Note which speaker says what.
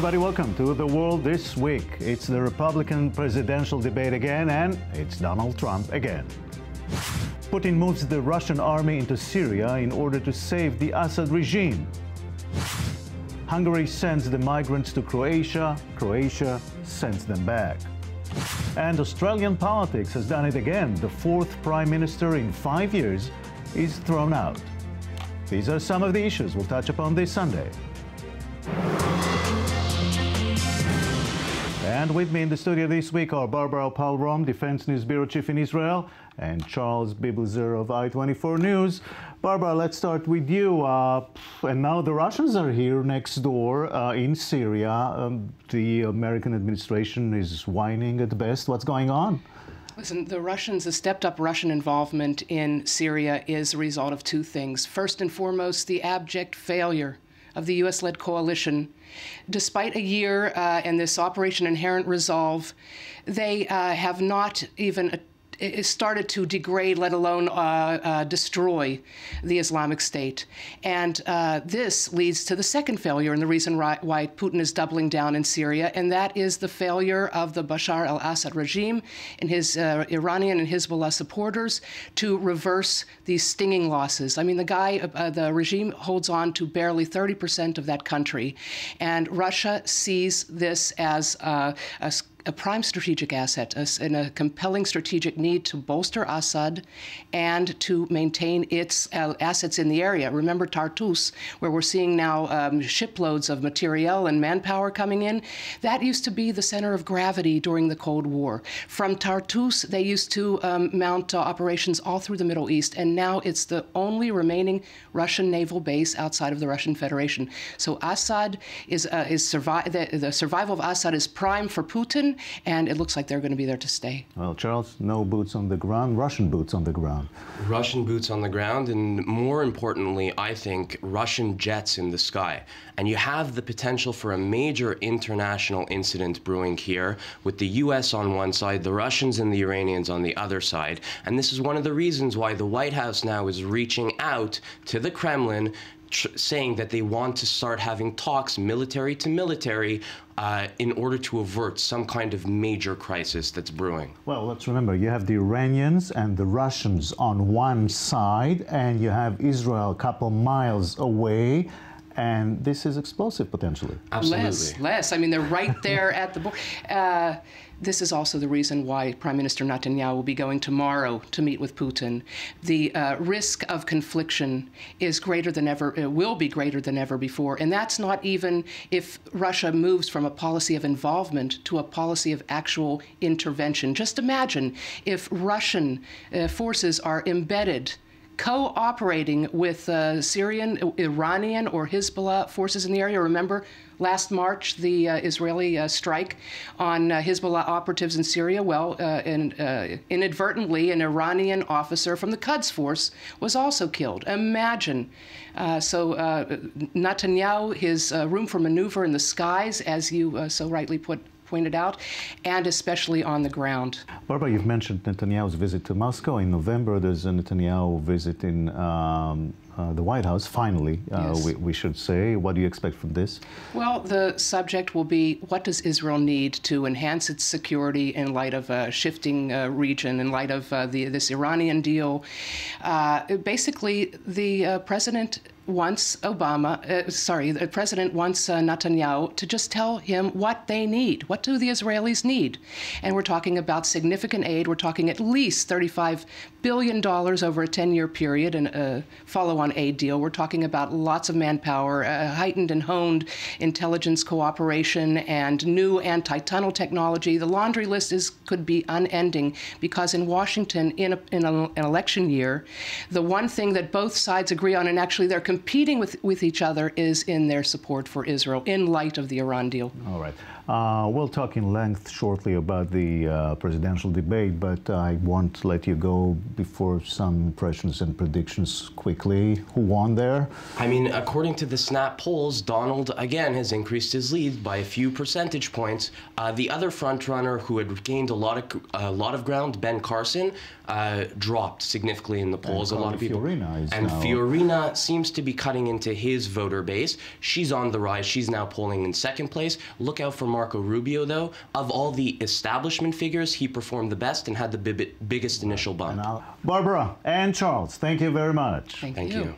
Speaker 1: everybody, welcome to The World This Week. It's the Republican presidential debate again, and it's Donald Trump again. Putin moves the Russian army into Syria in order to save the Assad regime. Hungary sends the migrants to Croatia. Croatia sends them back. And Australian politics has done it again. The fourth Prime Minister in 5 years is thrown out. These are some of the issues we'll touch upon this Sunday. And with me in the studio this week are Barbara Opall-Rome, Defense News Bureau Chief in Israel, and Charles Bibelzer of I-24 News. Barbara, let's start with you. And now the Russians are here next door in Syria. The American administration is whining at best. What's going on?
Speaker 2: Listen, the stepped-up Russian involvement in Syria is a result of two things. First and foremost, the abject failure of the U.S.-led coalition. Despite a year and this Operation Inherent Resolve, they have not even started to degrade, let alone destroy the Islamic State. And this leads to the second failure and the reason why Putin is doubling down in Syria, and that is the failure of the Bashar al-Assad regime and his Iranian and Hezbollah supporters to reverse these stinging losses. I mean, the regime holds on to barely 30% of that country, and Russia sees this as a prime strategic asset and a compelling strategic need to bolster Assad and to maintain its assets in the area. Remember Tartus, where we're seeing now shiploads of materiel and manpower coming in? That used to be the center of gravity during the Cold War. From Tartus, they used to mount operations all through the Middle East, and now it's the only remaining Russian naval base outside of the Russian Federation. So Assad the survival of Assad is prime for Putin, and it looks like they're going to be there to stay.
Speaker 1: Well, Charles, no boots on the ground, Russian boots on the ground.
Speaker 3: Russian boots on the ground, and more importantly, I think, Russian jets in the sky. And you have the potential for a major international incident brewing here, with the U.S. on one side, the Russians and the Iranians on the other side. And this is one of the reasons why the White House now is reaching out to the Kremlin, saying that they want to start having talks military to military in order to avert some kind of major crisis that's brewing.
Speaker 1: Well, let's remember, you have the Iranians and the Russians on one side, and you have Israel a couple miles away, and this is explosive potentially.
Speaker 3: Absolutely.
Speaker 2: Less. I mean, they're right there at the border. This is also the reason why Prime Minister Netanyahu will be going tomorrow to meet with Putin. The risk of confliction is greater than ever, it will be greater than ever before. And that's not even if Russia moves from a policy of involvement to a policy of actual intervention. Just imagine if Russian forces are embedded, cooperating with Syrian, Iranian, or Hezbollah forces in the area. Remember, last March, the Israeli strike on Hezbollah operatives in Syria. Well, inadvertently, an Iranian officer from the Quds force was also killed. Imagine. Netanyahu, his room for maneuver in the skies, as you so rightly pointed out, and especially on the ground.
Speaker 1: Barbara, you've mentioned Netanyahu's visit to Moscow. In November, there's a Netanyahu visit in the White House, finally,
Speaker 2: yes.
Speaker 1: we should say. What do you expect from this?
Speaker 2: Well, the subject will be, what does Israel need to enhance its security in light of a shifting region, in light of this Iranian deal? Basically, the president wants the president wants Netanyahu to just tell him what they need. What do the Israelis need? And we're talking about significant aid. We're talking at least $35 billion over a 10-year period and a follow-on aid deal. We're talking about lots of manpower, heightened and honed intelligence cooperation, and new anti-tunnel technology. The laundry list could be unending, because in Washington, in an election year, the one thing that both sides agree on, and actually they're competing with each other, is in their support for Israel in light of the Iran deal.
Speaker 1: All right. We'll talk in length shortly about the presidential debate, but I want to let you go before some impressions and predictions quickly. Who won there?
Speaker 3: I mean, according to the Snap polls, Donald, again, has increased his lead by a few percentage points. The other frontrunner who had gained a lot of ground, Ben Carson, dropped significantly in the polls. A lot of people. Fiorina seems to be cutting into his voter base. She's on the rise. She's now polling in second place. Look out for Marco Rubio, though. Of all the establishment figures, he performed the best and had the biggest initial bump.
Speaker 1: Barbara and Charles, thank you very much.
Speaker 2: Thank you.